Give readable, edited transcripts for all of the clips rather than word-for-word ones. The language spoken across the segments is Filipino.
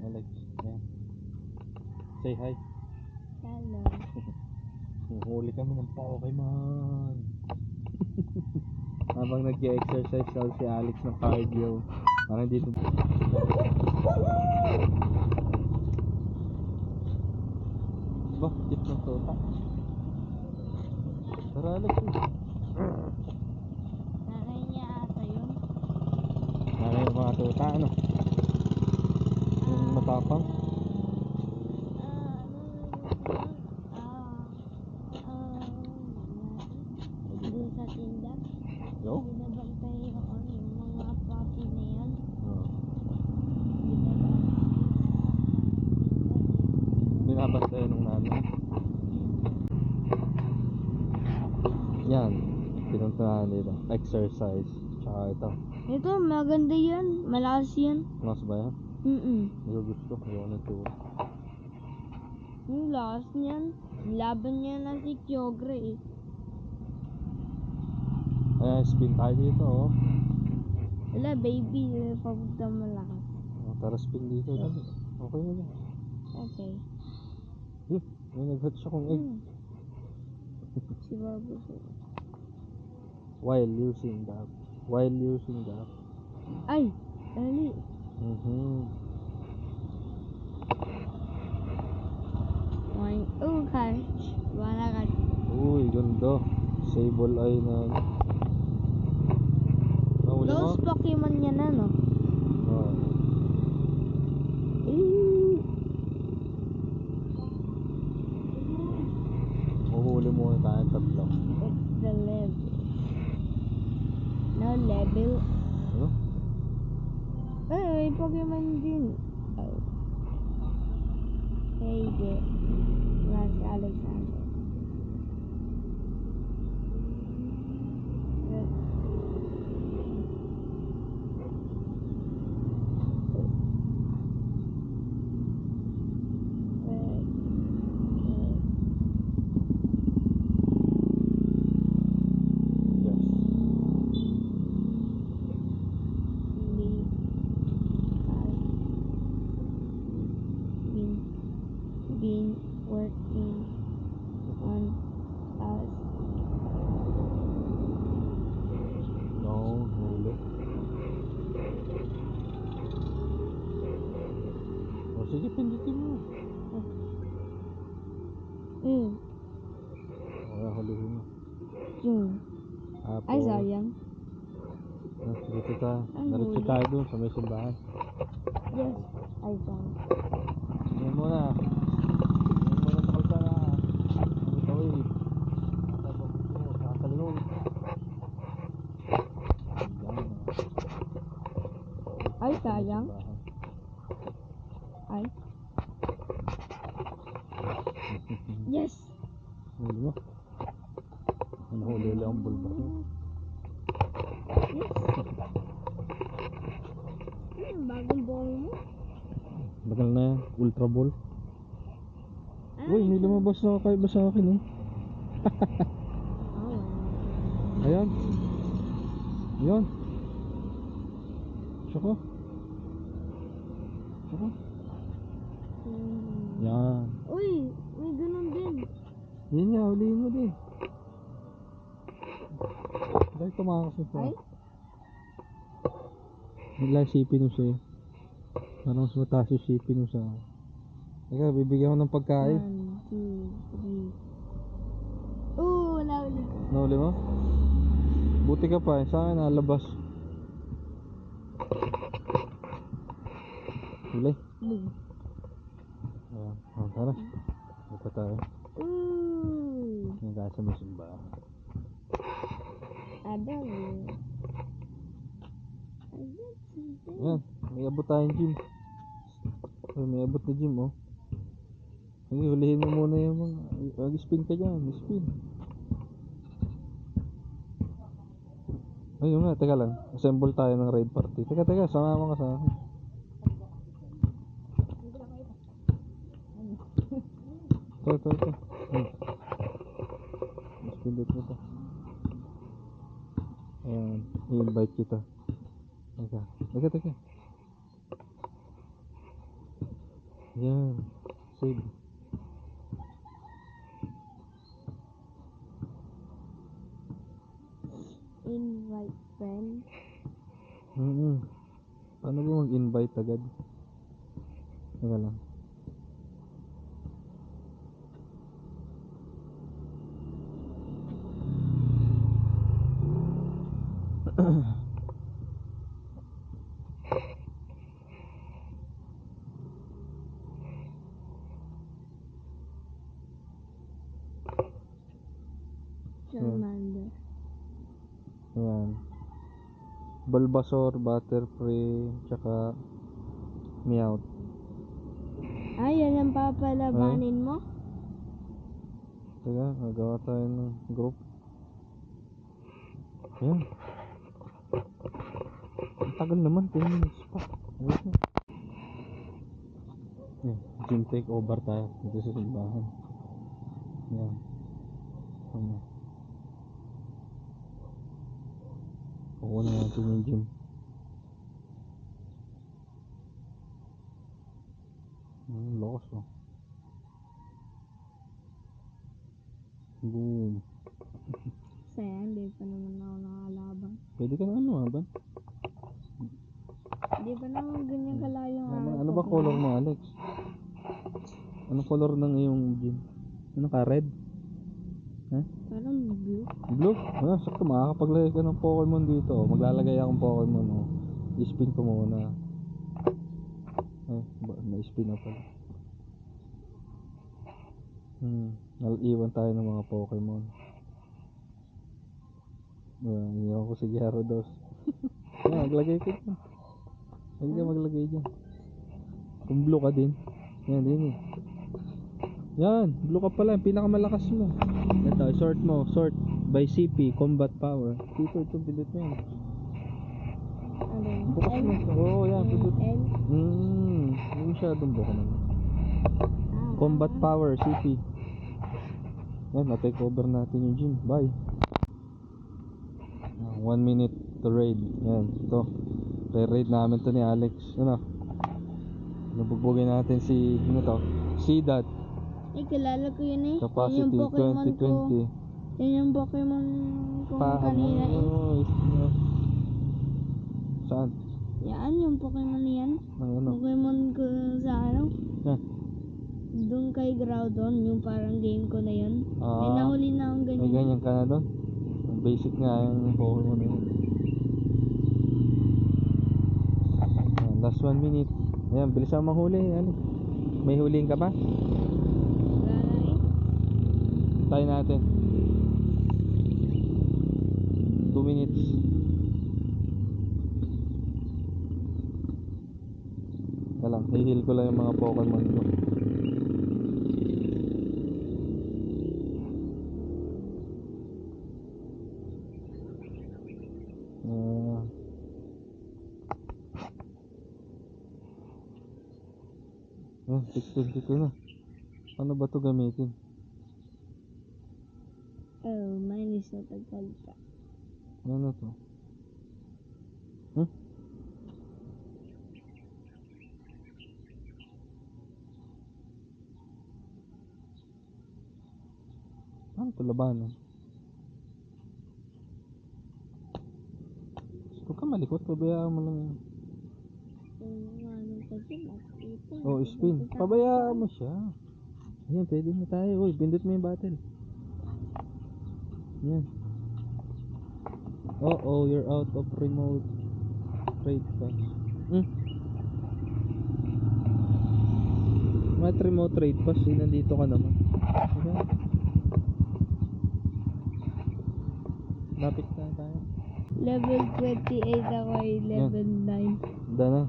Alex. Ayan. Say hi. Hello. Huli kami ng Pokemon. Habang nag-exercise daw si Alex ng cardio. Parang dito. Bah, cute ng tota. Tara Alex. Nanay niya ata yun. Nanay yung mga tota, ano? Yung matapang. Doon sa tinda. Yo? Binabantay yung mga puppy na yan. Binabantay nung nanay. Yan. Pinuntahan dito. Exercise. Tsaka ito. Ito, maganda yan. Malakas yan. Mas ba yan? Hindi ko gusto. Ayaw na ito. Yung lakas niyan. Laban niya na si Kyogre eh. Ayan, spin tayo dito, oh. Wala, baby. Papunta malakas. Oh, tara spin dito. Dali. Okay na yan. Okay. May nag-hatch akong egg. Si Barbuso. While using the Ay! Dali. Oh, catch. Wala catch. Uy, ganda. Sable eye na. Nahuli mo? Those Pokemon niya na, no? Oo. Uhuli mo na tayo tatlo. It's the level. No level. Ano? May Pokemon din. Oh. Hey, there. Last Alexander. Been working on us. No, huli. O sige, pindutin mo. Wala, hulihin mo. Ay, sayang. Dito tayo. Ang Diretso huli. tayo dun sa may simbahan. Yes. Ay, sayang. Ngayon muna. Ngayon muna sa kalsada. Ito eh. Nasa bangko mo. Kakalong. Ay, sayang. Ay. Yes. Huli mo. Ang huli lang ang bulbas mo. Yes. Bagong ball mo. Bagal na yan. Ultra ball. Uy, may lumabas na kakaiba sa akin eh. Ayan. Ayan. Tsaka. Yan. Uy, may ganun din. Yan nga, huliin mo din. Dahil tumakas ito. Ay? Nila sipin mo sa'yo. Parang mas mataas yung sipin mo sa... Teka, bibigyan ko ng pagkain. 1, 2, 3. Oo, nahuli ko. Nahuli mo? Buti ka pa, sa akin nalabas. Huli. Ayan, tara. Ito tayo. Yung tayo sa may simbahan. Ayan, may abot tayong gym. Ay, may abot na gym, oh. Sige, hulihin mo muna yung mga... Mag-spin ka dyan, spin. Ayun nga, teka lang. Assemble tayo ng raid party. Teka, sama ka sa akin. Ito. Mas pindot mo to. Ayan, i-invite kita. Teka. Yan. Save. Invite friend. Paano ba mag-invite agad? Teka lang. Charmander. Ayan. Bulbasaur, Butterfree, tsaka Meowth. Ay, yan ang papalabanin mo? Teka, nagawa tayo ng group. Ayan. Ang tagal naman, 10 minutes pa. Ayan. Gym take over tayo dito sa simbahan. Ayan. Ayan. Kukunin natin yung gym. Lakas oh. Boom. Sayang, di pa naman ako nakalaban. Pwede ka na ba? Di pa naman ganyan kalayo ang Ano ba color mo, Alex? Anong color ng iyong gym? Ano ka, red? Ha? Parang blue. Blue? Sakto, makakapaglagay ka ng Pokemon dito. Maglalagay akong Pokemon. I-spin ko muna. Na-spin na pala. Naliwan tayo ng mga Pokemon. Iwan ko si Gyarados. Maglagay ka dyan. Pwede ka maglagay dyan. Kung blue ka din. Yan din eh. Yan, blue ka pala. Pinakamalakas mo. Ito, sort mo. Sort by CP, combat power. Ito, pindot mo yan. Ano? Bukas mo. Oo, yan, pindot. L? Hindi masyadong buka naman. Combat power, CP. Yan, na-take over natin yung gym. Bye. 1 minute to raid. Yan, ito. Re-raid namin to ni Alex. Nabubugin natin si, Seedot. Ay, kilala ko yun eh. Capacity Yun yung Pokemon 2020. ko. Yun yung Pokemon ko kanina eh. Saan? Yan, yung Pokemon yan. Ano? Pokemon ko sa ano? Yan. Doon kay Groudon, yung parang game ko na yun. May nahuli na akong ganyan. May ganyan ka na doon? Basic nga yung Pokemon na yun. Last 1 minute. Ayan, bilis ang mahuli. May huling ka ba? Wala na eh. Try natin. 2 minutes. Lang, i-heal ko lang yung mga Pokemon ko. Yan, 622 na. Ano ba to gamitin? Oh, mine is not a galta. Ano to? Ano to, labanan? Huwag ka malikot, pabayaan mo lang yan. Ano kasi, makikita. Spin. Pabayaan mo siya. Ayan, pwede na tayo. Uy, pindot mo yung battle. Yan. You're out of remote trade pass. Mat remote trade pass, nandito ka naman. Okay. Lapit na tayo. Level 28 ako ay level 9. Na.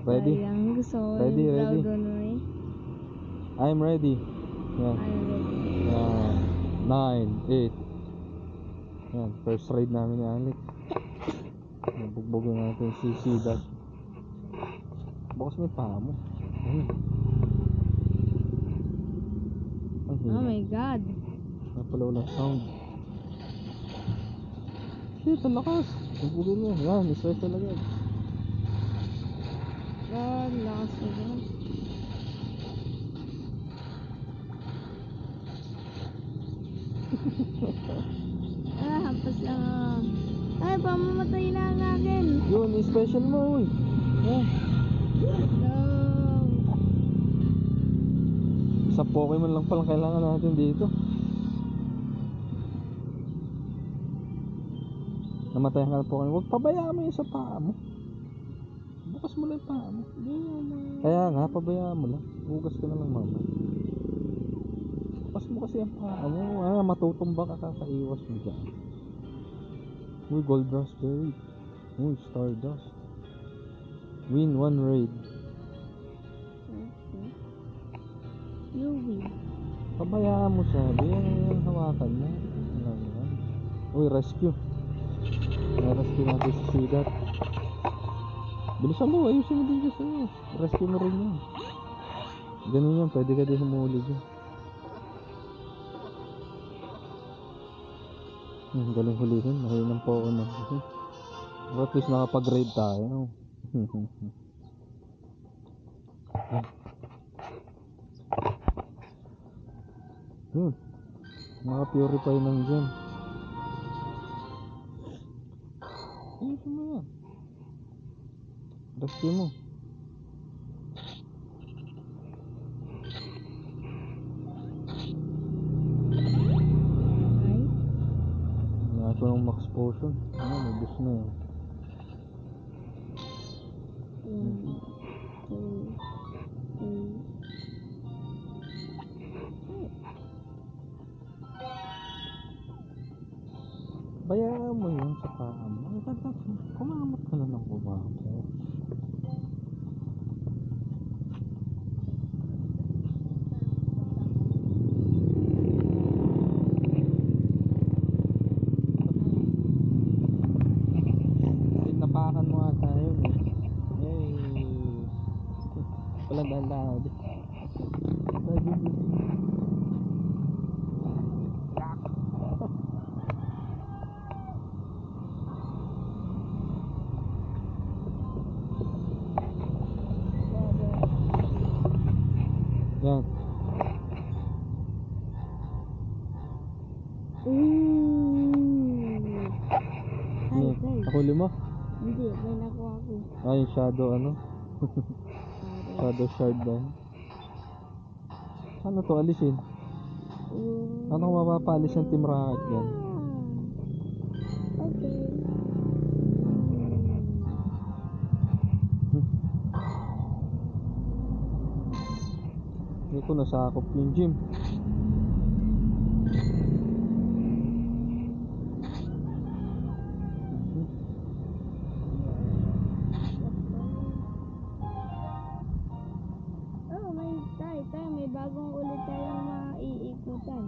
Ready? Sayang, gusto ko Ready, yung ready. Groudon mo eh. I'm ready. Yan. I'm ready. 9, 8. Yan, first raid namin ni Alex. Bugbugin natin si Seedot. Bukas may paa mo. Oh my god. Napala walang sound. Shit, ang lakas. Bugbugin mo. Yan, special agad. God, lakas ko dyan. Hampas lang. Ay, pamamatay na ang akin. Yun, special mo, uy. Yan. No. Sa Pokemon lang palang kailangan natin dito. Namatayan ka ng Pokemon. Huwag pabayaan mo yung sa paa mo. Bukas mo lang yung paa mo. Hindi naman. Kaya nga, pabayaan mo lang. Hugas ka na lang mama. Bukas mo kasi ang paa mo. Matutumba ka, kakaiwas mo dyan. Uy, Gold Raspberry. Uy, Stardust. Win 1 raid. Okay. You win. Pabayaan mo sabi. Yan, hawakan mo. Alam mo yan. Uy, rescue. Rescue natin si Sidat. Bilisan mo, ayusin mo din kasi. Rescue mo rin yan. Ganun yan, pwede ka din humuli dyan. Galing hulihin, mahinang po ako na. Pero at least nakapag-raid tayo. Yun, maka-purify ng gem. Ayusin mo yan. Rescue mo. Ay. Nakaso ng max potion. Nabus na yun. 1, 2, 3. Bayaan mo yun sa paa mo. Kumamot ka na ng kumamot. Napakan mo nga tayo eh. Yay! Walang dahan-dahan. Yan. Ay, guys. Nakuli mo? Hindi, may nakuha ko. Ay, shadow ano? Shadow shard ba? Ano to alisin? Ano kung mapapalis ang Team Rocket yan? Okay. Hindi ko nasakop yung gym. Oh, may bagong ulit tayong maiikutan.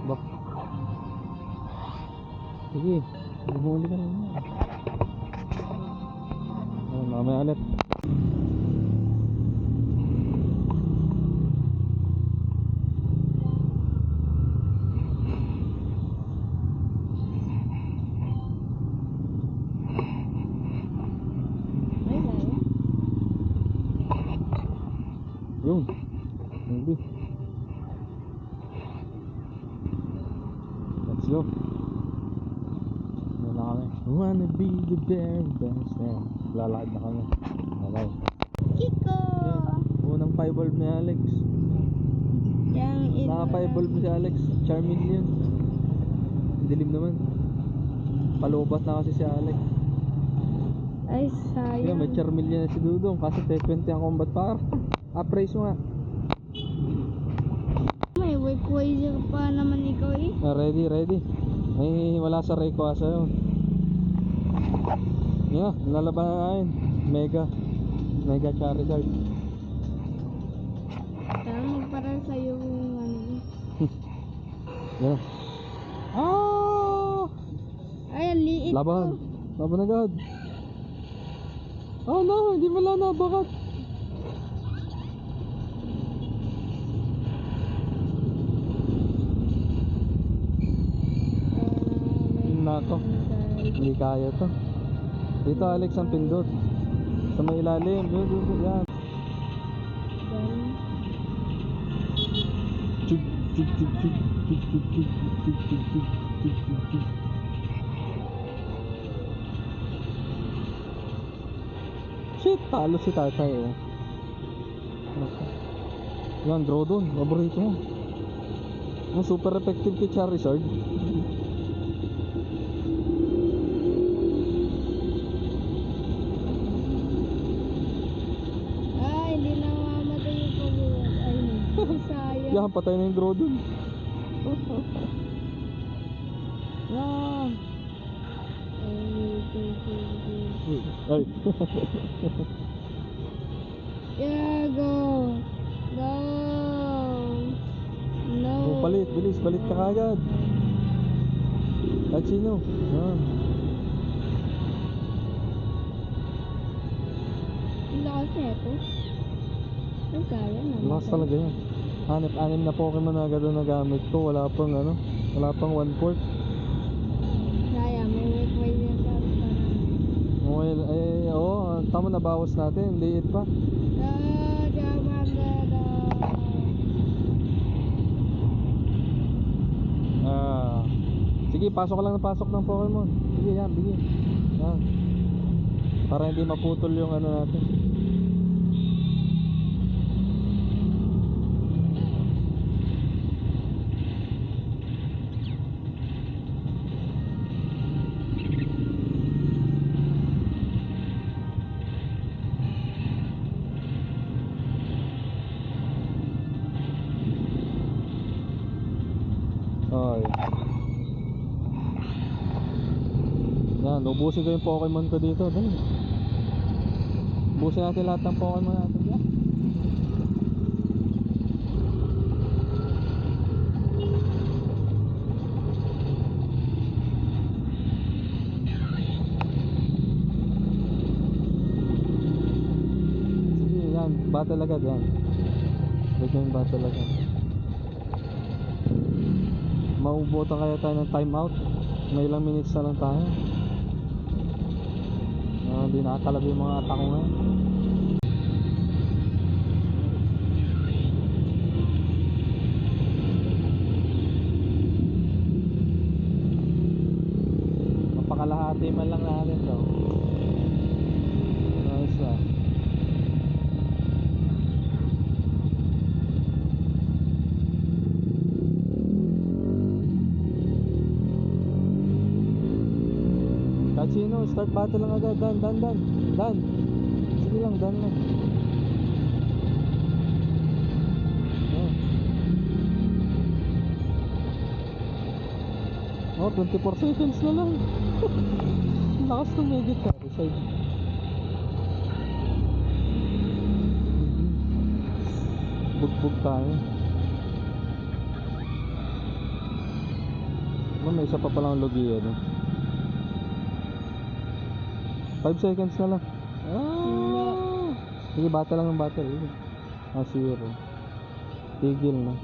Bak. Sige, bumuli ka na naman. Mamaya ulit. Ay, laya. Yun. Hindi. Let's go. Wala kami. Wanna be the very best. Ayan. Lalakad na kami. Okay. Kiko! Unang 5 bulb ni Alex. Yang Nakapa-evolve si Alex. Charmeleon. Dilim naman. Palubat na kasi si Alex. Ay, Kaya sayang. may Charmeleon na si Dudong. Kasi T20 ang combat power. Appraise mo nga. May Wayquazer pa naman ikaw eh. Ready. Ay, wala sa Rayquaza yun. Yeah, lalaban na yun. Mega Charizard. Sana magparang sa'yo yung ano. Yeah. Ah! Ay, ang liit Laban. ko. Laban agad. Oh no, hindi mo lang nabakat. Nako. Hindi kaya to. Dito Alex ang pindot. Sa may ilalim. Yan. Chug. Shit, talo si tatay oh. Yan, Groudon, paborito mo. Ang super effective kay Charizard. Ay, hindi na mamamatay yung pag-uwan. Ay, sayang. Yan, patay na yung Groudon. Yan. Ay. Yeah, go. No. Oh, palit, bilis, palit ka kagad. At sino? Yan. Ang lakas neto. Ay, sayang. Lakas talaga yan. Anim na Pokemon na agad na nagamit ko. Wala pang 1/4. Sayang, may Wayquazer pa naman. Well, tama na bawas natin. Liit pa. Sige, pasok ka lang ng pasok ng Pokemon. Sige, yan, bigyan. Yan. Para hindi maputol yung ano natin. Ay. Yan, ubusin ko yung Pokemon ko dito. Dali. Ubusin natin lahat ng Pokemon natin. Yan. Sige, yan. Battle agad yan. Wait yung battle agad. Maubutan kaya tayo ng timeout. May ilang minutes na lang tayo. Hindi nakakalabi yung mga attack ko ngayon. Mapakalahati man lang natin to. Nice na. Kachino, start battle lang agad. Dan. Sige lang, dan lang. Oh, 24 seconds na lang. Lakas ng Mega Charizard. Bugbog tayo. May isa pa palang logia no? 5 seconds na lang. Sige, battle lang ng battle. Zero. Tigil na.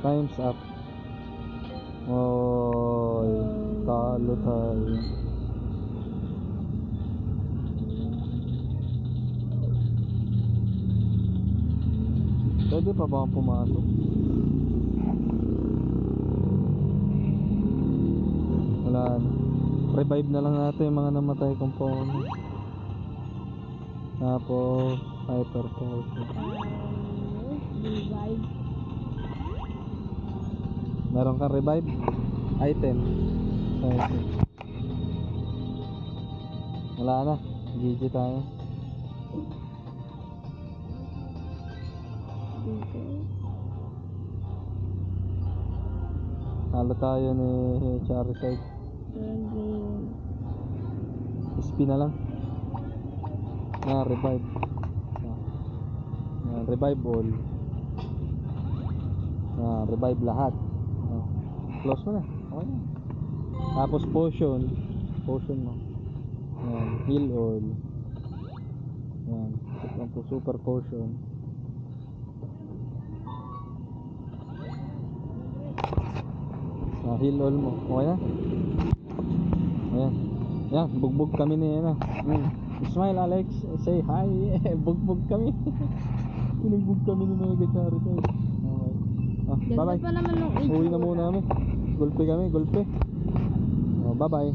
Time's up. Oy, talo tayo. Pwede pa ba akong pumasok? Wala na. Revive na lang natin yung mga namatay kong Pokemon. Tapos Hyper Pokemon. Revive. Meron kang revive item. Okay. Wala na. GG tayo. Okay. Halo tayo ni Charizard. Game. SP na lang. Na revive. Revive all. Revive lahat. Close mo na. Okay na. Tapos potion. Potion mo. Heal all. Super potion. Heal all mo. Okay na. Ayan. Yan, bugbog kami ni ano. Smile Alex, say hi. Bugbog kami. Pinugbog kami ni mga gachari tayo. Okay. Bye Ganda bye. pa naman nung Uwi na itsura. muna kami. Gulpe kami, gulpe. Bye bye.